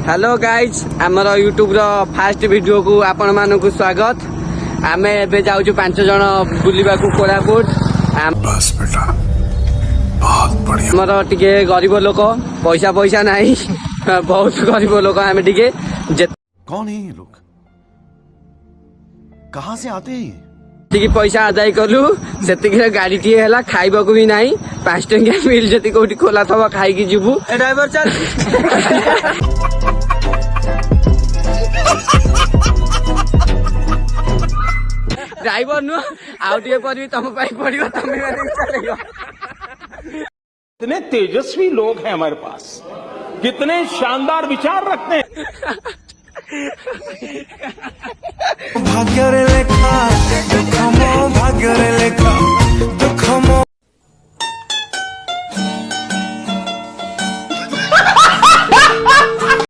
Hello guys आमर YouTube रो fast video को आपण मानकु स्वागत। आमे एबे जाउछु 5 जण बुलिबा को कोरापुट। बस बेटा बहुत बढ़िया। हमर टिके गरीब लोक पैसा नाही बहुत गरीब लोक आमे टिके कौन है ये लोग, कहाँ से आते हैं? टिके पैसा आदाय कलु सेतिके गाड़ी टी हैला खाइबा को भी नाही 5 टंकिया मिल जति कोठी खोला थवा खाई की जिबु। ए ड्राइवर चल ड्राइवर नु आउ टिके परबी तम पाई पड़ियो तमे माने चलेगो। कितने तेजस्वी लोग हैं हमारे पास, कितने शानदार विचार रखते हैं। भाग्य रे लेखा, भाग्य रे लेखा।